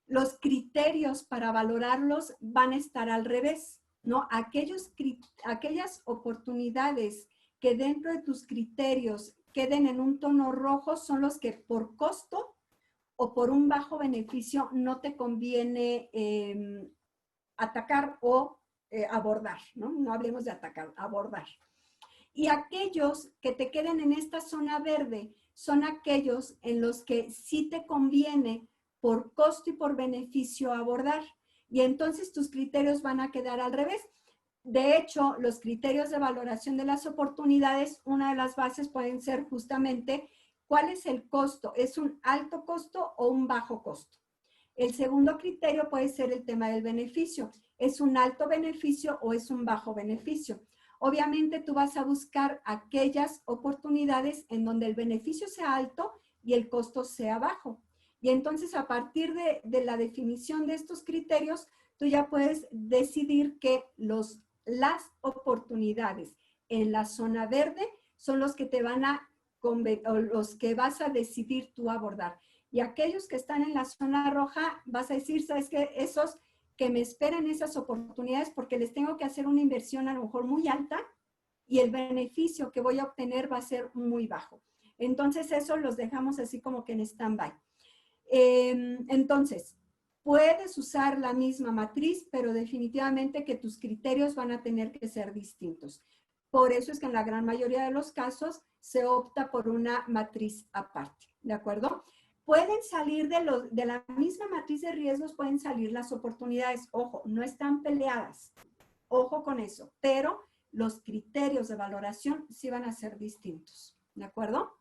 los criterios para valorarlos van a estar al revés, ¿no? Aquellas oportunidades que dentro de tus criterios queden en un tono rojo son los que por costo o por un bajo beneficio no te conviene atacar o abordar, ¿no? No hablemos de atacar, abordar. Y aquellos que te queden en esta zona verde son aquellos en los que sí te conviene por costo y por beneficio abordar. Y entonces tus criterios van a quedar al revés. De hecho, los criterios de valoración de las oportunidades, una de las bases pueden ser justamente cuál es el costo. ¿Es un alto costo o un bajo costo? El segundo criterio puede ser el tema del beneficio. ¿Es un alto beneficio o es un bajo beneficio? Obviamente tú vas a buscar aquellas oportunidades en donde el beneficio sea alto y el costo sea bajo. Y entonces a partir de la definición de estos criterios, tú ya puedes decidir que las oportunidades en la zona verde son los que te van a o los que vas a decidir tú abordar. Y aquellos que están en la zona roja, vas a decir, ¿sabes qué? Esos que me esperen esas oportunidades porque les tengo que hacer una inversión a lo mejor muy alta y el beneficio que voy a obtener va a ser muy bajo. Entonces, eso los dejamos así como que en stand-by. Entonces, puedes usar la misma matriz, pero definitivamente que tus criterios van a tener que ser distintos. Por eso es que en la gran mayoría de los casos se opta por una matriz aparte, ¿de acuerdo? Pueden salir de la misma matriz de riesgos, pueden salir las oportunidades. Ojo, no están peleadas. Ojo con eso. Pero los criterios de valoración sí van a ser distintos. ¿De acuerdo?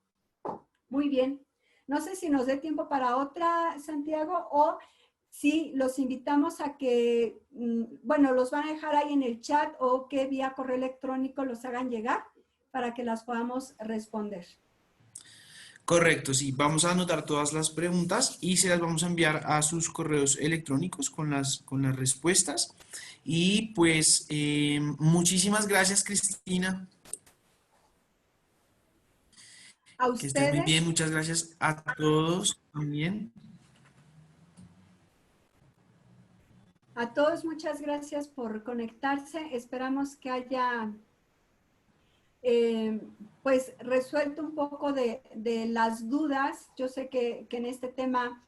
Muy bien. No sé si nos dé tiempo para otra, Santiago, o si los invitamos a que, bueno, los van a dejar ahí en el chat o que vía correo electrónico los hagan llegar para que las podamos responder. Correcto, sí. Vamos a anotar todas las preguntas y se las vamos a enviar a sus correos electrónicos con las respuestas. Y pues muchísimas gracias, Cristina. A Que estés muy ustedes, bien. Muchas gracias a todos también. muchas gracias por conectarse. Esperamos que haya pues resuelto un poco de las dudas. Yo sé que en este tema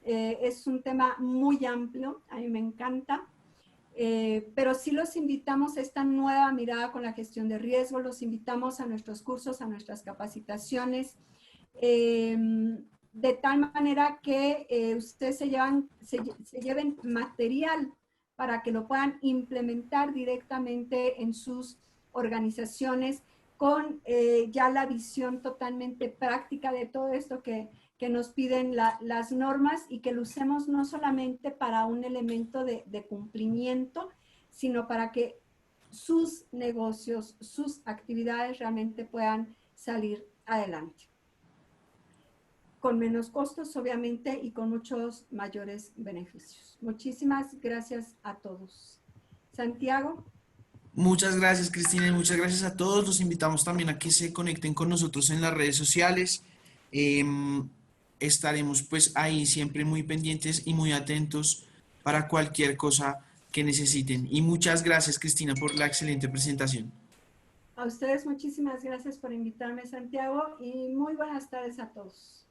Es un tema muy amplio, a mí me encanta. Pero sí los invitamos a esta nueva mirada con la gestión de riesgo, los invitamos a nuestros cursos, a nuestras capacitaciones, de tal manera que ustedes se lleven material para que lo puedan implementar directamente en sus organizaciones con ya la visión totalmente práctica de todo esto que nos piden las normas y que lo usemos no solamente para un elemento de cumplimiento, sino para que sus negocios, sus actividades realmente puedan salir adelante. Con menos costos, obviamente, y con muchos mayores beneficios. Muchísimas gracias a todos. Santiago. Muchas gracias, Cristina, y muchas gracias a todos. Los invitamos también a que se conecten con nosotros en las redes sociales. Estaremos pues ahí siempre muy pendientes y muy atentos para cualquier cosa que necesiten. Y muchas gracias, Cristina, por la excelente presentación. A ustedes muchísimas gracias por invitarme, Santiago, y muy buenas tardes a todos.